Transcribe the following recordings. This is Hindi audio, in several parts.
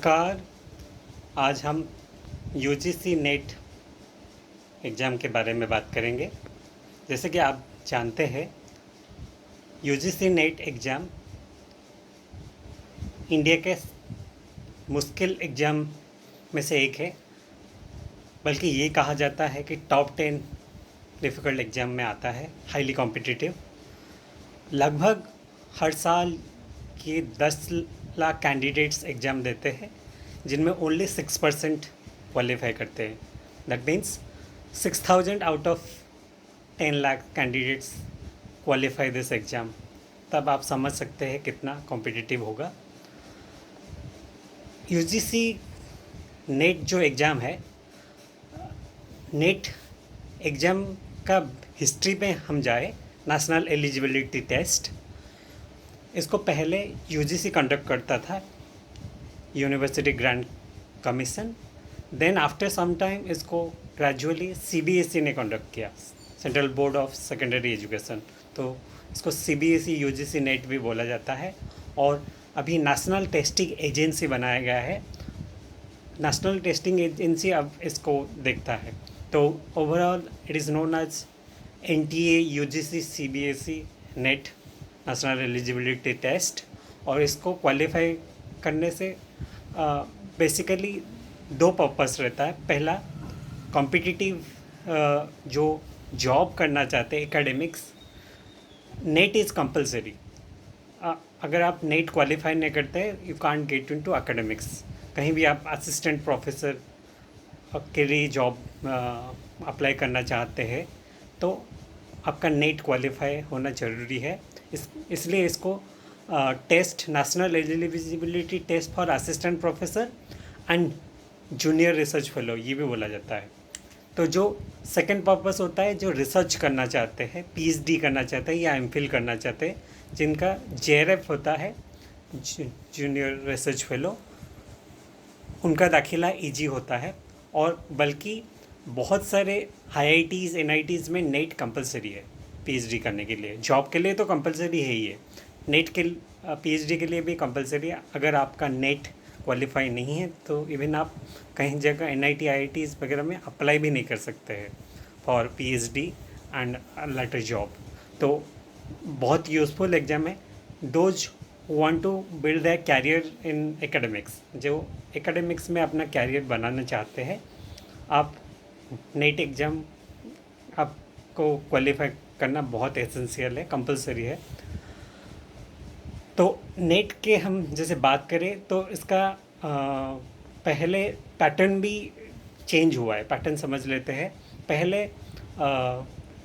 नमस्कार। आज हम यूजीसी नेट एग्ज़ाम के बारे में बात करेंगे। जैसे कि आप जानते हैं, यूजीसी नेट एग्ज़ाम इंडिया के मुश्किल एग्ज़ाम में से एक है, बल्कि ये कहा जाता है कि टॉप 10 डिफ़िकल्ट एग्ज़ाम में आता है, हाईली कॉम्पिटिटिव। लगभग हर साल ये 10 लाख कैंडिडेट्स एग्ज़ाम देते हैं, जिनमें ओनली 6% क्वालिफाई करते हैं। That means 6000 out of 10 lakh candidates qualify this exam. तब आप समझ सकते हैं कितना कॉम्पिटिटिव होगा। यूजीसी नेट जो एग्ज़ाम है, नेट एग्ज़ाम का हिस्ट्री में हम जाए, नेशनल एलिजिबिलिटी टेस्ट, इसको पहले यूजीसी कंडक्ट करता था, university grant commission. Then after some time इसको ग्रेजुअली सीबीएसई ने कंडक्ट किया, central board of secondary education. तो इसको सीबीएसई यूजीसी नेट भी बोला जाता है। और अभी नेशनल टेस्टिंग एजेंसी बनाया गया है, नेशनल टेस्टिंग एजेंसी अब इसको देखता है। तो overall it is known as NTA UGC CBSE NET National Eligibility Test. और इसको क्वालिफाई करने से बेसिकली दो पर्पस रहता है। पहला, कॉम्पिटिटिव जो जॉब करना चाहते हैं, एकेडमिक्स, नेट इज़ कंपलसरी। अगर आप नेट क्वालिफाई नहीं करते, you can't get into academics. कहीं भी आप असिस्टेंट प्रोफेसर के लिए जॉब अप्लाई करना चाहते हैं तो आपका नेट क्वालिफाई होना ज़रूरी है। इसलिए इसको test, National Eligibility Test for assistant professor and junior research fellow, ये भी बोला जाता है। तो जो सेकंड पर्पस होता है, जो रिसर्च करना चाहते हैं, पीएचडी करना चाहते हैं या एमफिल करना चाहते हैं, जिनका जेआरएफ होता है, जूनियर रिसर्च फेलो, उनका दाखिला इजी होता है। और बल्कि बहुत सारे आईआईटीज़ एनआईटीज़ में नेट कंपलसरी है पीएचडी करने के लिए। जॉब के लिए तो कंपलसरी है ही है, नेट के पीएचडी के लिए भी कंपलसरी है। अगर आपका नेट क्वालिफाई नहीं है तो इवन आप कहीं जगह एनआईटी आईआईटीज़ वगैरह में अप्लाई भी नहीं कर सकते हैं for PhD and later job. तो बहुत यूज़फुल एग्ज़ाम है। Those want to build the career in academics, जो एकेडमिक्स में अपना कैरियर बनाना चाहते हैं, आप नेट एग्ज़ाम आपको क्वालिफाई करना बहुत एसेंशियल है, कंपलसरी है। तो नेट के हम जैसे बात करें तो इसका पहले पैटर्न भी चेंज हुआ है। पैटर्न समझ लेते हैं। पहले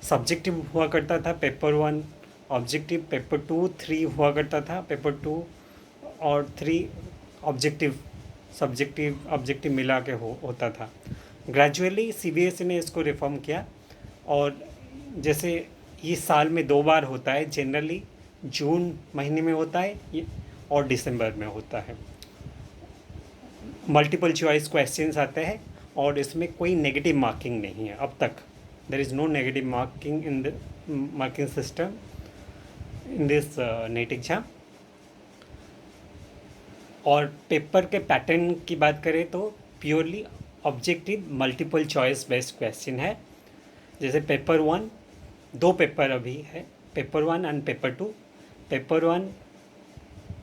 सब्जेक्टिव हुआ करता था, पेपर 1 ऑब्जेक्टिव, पेपर 2 3 हुआ करता था, पेपर 2 और 3 ऑब्जेक्टिव, सब्जेक्टिव ऑब्जेक्टिव मिला के होता था। ग्रेजुअली सीबीएसई ने इसको रिफॉर्म किया और जैसे ये साल में 2 बार होता है, जनरली जून महीने में होता है और दिसंबर में होता है। मल्टीपल चॉइस क्वेश्चंस आते हैं और इसमें कोई नेगेटिव मार्किंग नहीं है अब तक। There is no negative marking in the marking system in this NET exam. और पेपर के पैटर्न की बात करें तो purely objective multiple choice based question है। जैसे पेपर 1, 2 पेपर अभी है, पेपर 1 एंड पेपर 2। पेपर 1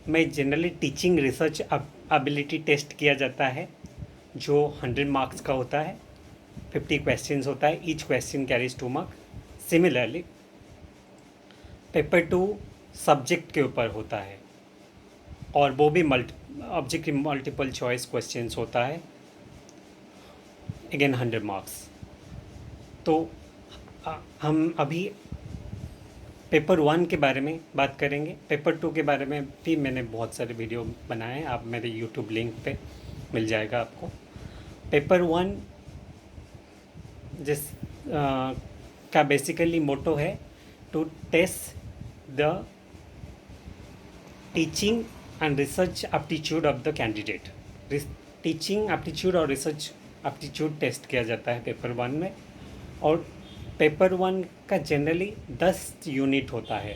में generally teaching research ability test किया जाता है, जो 100 मार्क्स का होता है, 50 क्वेश्चंस होता है, each question carries 2 mark. Similarly paper 2 subject के ऊपर होता है और वो भी ऑब्जेक्टिव मल्टीपल चॉइस क्वेश्चंस होता है, अगेन 100 मार्क्स। तो हम अभी पेपर 1 के बारे में बात करेंगे। पेपर 2 के बारे में भी मैंने बहुत सारे वीडियो बनाए हैं, आप मेरे यूट्यूब लिंक पे मिल जाएगा आपको। पेपर 1 जिस का बेसिकली मोटो है to test the teaching and research aptitude of the candidate. Teaching aptitude और रिसर्च एप्टीट्यूड टेस्ट किया जाता है पेपर 1 में। और पेपर 1 का जनरली 10 यूनिट होता है।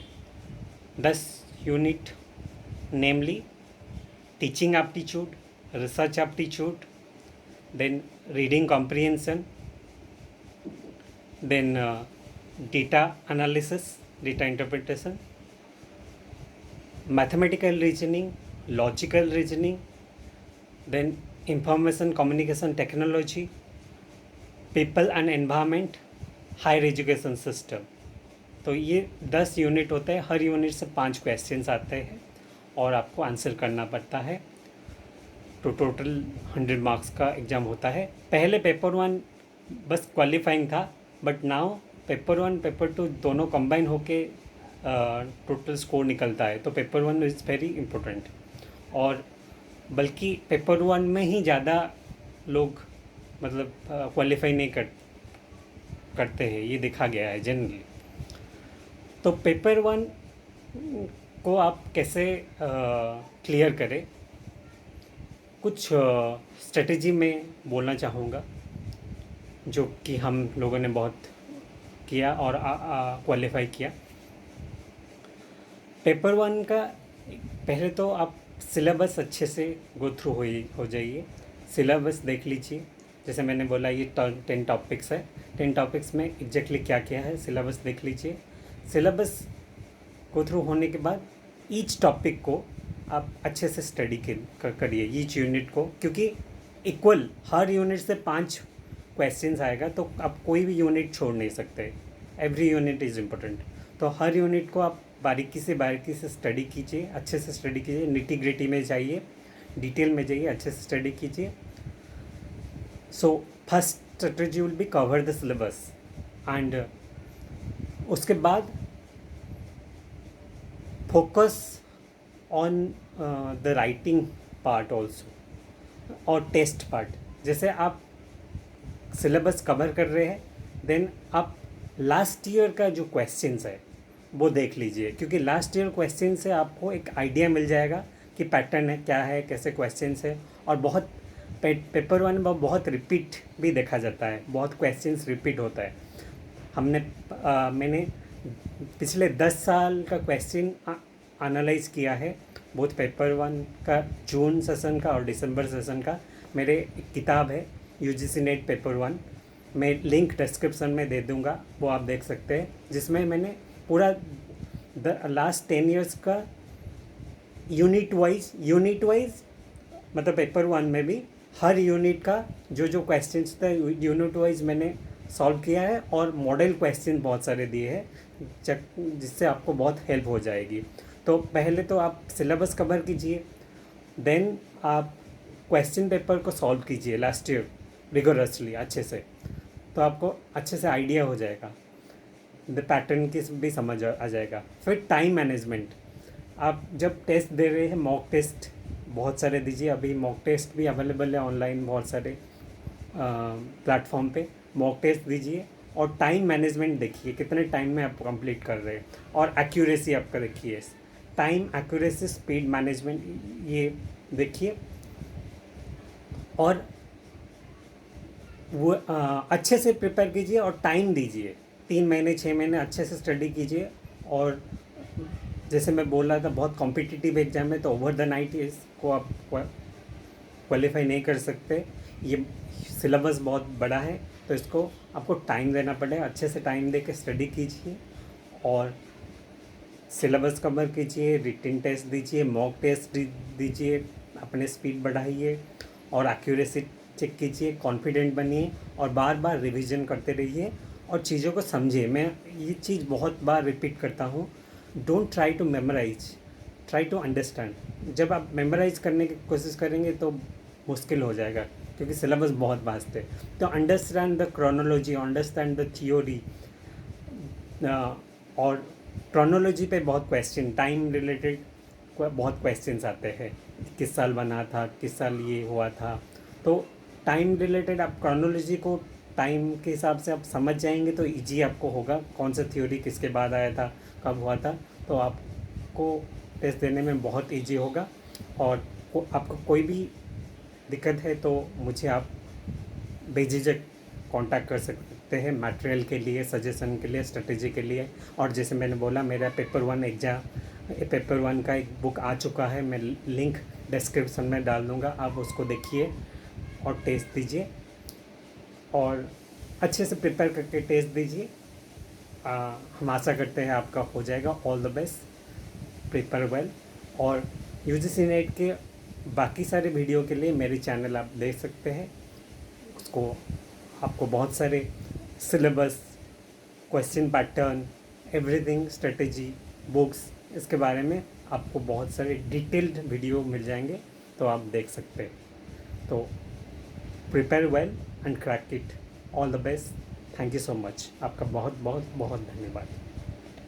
10 unit namely teaching aptitude, research aptitude, then reading comprehension, then data analysis, data interpretation, mathematical reasoning, logical reasoning, then information communication technology, people and environment, higher education system. तो ये 10 यूनिट होते हैं, हर यूनिट से 5 क्वेश्चंस आते हैं और आपको आंसर करना पड़ता है। तो टोटल 100 मार्क्स का एग्ज़ाम होता है। पहले पेपर 1 बस क्वालिफाइंग था, बट नाउ पेपर 1 पेपर 2 दोनों कंबाइन होके टोटल स्कोर निकलता है। तो पेपर 1 इज़ वेरी इम्पोर्टेंट, और बल्कि पेपर 1 में ही ज़्यादा लोग मतलब क्वालिफाई नहीं करते हैं, ये देखा गया है जनरली। तो पेपर 1 को आप कैसे क्लियर करें, कुछ स्ट्रेटजी में बोलना चाहूँगा जो कि हम लोगों ने बहुत किया और क्वालिफाई किया। पेपर 1 का पहले तो आप सिलेबस अच्छे से गो थ्रू हो जाइए। सिलेबस देख लीजिए, जैसे मैंने बोला ये 10 टॉपिक्स है, 10 टॉपिक्स में एग्जैक्टली क्या क्या है सिलेबस देख लीजिए। सिलेबस गो थ्रू होने के बाद ईच टॉपिक को आप अच्छे से स्टडी करिए, ईच यूनिट को, क्योंकि इक्वल हर यूनिट से 5 क्वेश्चंस आएगा, तो आप कोई भी यूनिट छोड़ नहीं सकते। Every unit is important. तो हर यूनिट को आप बारीकी से स्टडी कीजिए, अच्छे से स्टडी कीजिए, निटी ग्रिटी में जाइए, डिटेल में जाइए, अच्छे से स्टडी कीजिए। So first strategy will be cover the syllabus, and उसके बाद focus on the writing part also और टेस्ट पार्ट। जैसे आप सिलेबस कवर कर रहे हैं, देन आप लास्ट ईयर का जो क्वेश्चंस है वो देख लीजिए, क्योंकि लास्ट ईयर क्वेश्चन से आपको एक आइडिया मिल जाएगा कि पैटर्न है क्या है, कैसे क्वेश्चंस है। और बहुत पेपर 1 में बहुत रिपीट भी देखा जाता है, बहुत क्वेश्चंस रिपीट होता है। मैंने पिछले 10 साल का क्वेश्चन एनालाइज किया है, बहुत पेपर 1 का जून सेशन का और दिसंबर सेशन का। मेरे एक किताब है UGC नेट पेपर 1, मैं लिंक डिस्क्रिप्शन में दे दूंगा, वो आप देख सकते हैं, जिसमें मैंने पूरा लास्ट 10 ईयर्स का यूनिट वाइज मतलब पेपर 1 में भी हर यूनिट का जो क्वेश्चंस थे यूनिट वाइज मैंने सॉल्व किया है, और मॉडल क्वेश्चन बहुत सारे दिए हैं जिससे आपको बहुत हेल्प हो जाएगी। तो पहले तो आप सिलेबस कवर कीजिए, देन आप क्वेश्चन पेपर को सॉल्व कीजिए लास्ट ईयर रिगोरसली अच्छे से, तो आपको अच्छे से आइडिया हो जाएगा, द पैटर्न की भी समझ आ जाएगा। फिर टाइम मैनेजमेंट, आप जब टेस्ट दे रहे हैं मॉक टेस्ट बहुत सारे दीजिए। अभी मॉक टेस्ट भी अवेलेबल है ऑनलाइन, बहुत सारे प्लेटफॉर्म पे मॉक टेस्ट दीजिए, और टाइम मैनेजमेंट देखिए कितने टाइम में आप कंप्लीट कर रहे हैं, और एक्यूरेसी आपका देखिए, टाइम एक्यूरेसी स्पीड मैनेजमेंट ये देखिए। और वो अच्छे से प्रिपेयर कीजिए और टाइम दीजिए, 3 महीने 6 महीने अच्छे से स्टडी कीजिए। और जैसे मैं बोल रहा था बहुत कॉम्पिटिटिव एग्जाम है, तो ओवर द नाइट इसको आप क्वालिफाई नहीं कर सकते, ये सिलेबस बहुत बड़ा है, तो इसको आपको टाइम देना पड़ेगा। अच्छे से टाइम दे के स्टडी कीजिए और सिलेबस कवर कीजिए, रिटन टेस्ट दीजिए, मॉक टेस्ट दीजिए, अपने स्पीड बढ़ाइए और एक्यूरेसी चेक कीजिए, कॉन्फिडेंट बनिए और बार बार रिवीजन करते रहिए और चीज़ों को समझिए। मैं ये चीज़ बहुत बार रिपीट करता हूँ, don't try to memorise, try to understand. जब आप मेमोराइज करने की कोशिश करेंगे तो मुश्किल हो जाएगा, क्योंकि सिलेबस बहुत वास्ट है। तो understand the chronology, understand the theory. और क्रोनोलॉजी पे बहुत क्वेश्चन, टाइम रिलेटेड बहुत क्वेश्चंस आते हैं, किस साल बना था, किस साल ये हुआ था। तो टाइम रिलेटेड आप क्रोनोलॉजी को टाइम के हिसाब से आप समझ जाएंगे तो इजी आपको होगा, कौन सा थ्योरी किसके बाद आया था, कब हुआ था, तो आपको टेस्ट देने में बहुत इजी होगा। और आपको कोई भी दिक्कत है तो मुझे आप बेझिझक कांटेक्ट कर सकते हैं मटेरियल के लिए, सजेशन के लिए, स्ट्रेटेजी के लिए। और जैसे मैंने बोला, मेरा पेपर 1 का एक बुक आ चुका है, मैं लिंक डिस्क्रिप्शन में डाल दूँगा, आप उसको देखिए और टेस्ट दीजिए और अच्छे से प्रिपेयर करके टेस्ट दीजिए। हम आशा करते हैं आपका हो जाएगा। All the best, prepare well. और यूजीसी नेट के बाकी सारे वीडियो के लिए मेरे चैनल आप देख सकते हैं, उसको आपको बहुत सारे syllabus, question pattern, everything, strategy, books, इसके बारे में आपको बहुत सारे डिटेल्ड वीडियो मिल जाएंगे, तो आप देख सकते हैं। तो prepare well and crack it. All the best. Thank you so much. आपका बहुत बहुत बहुत धन्यवाद।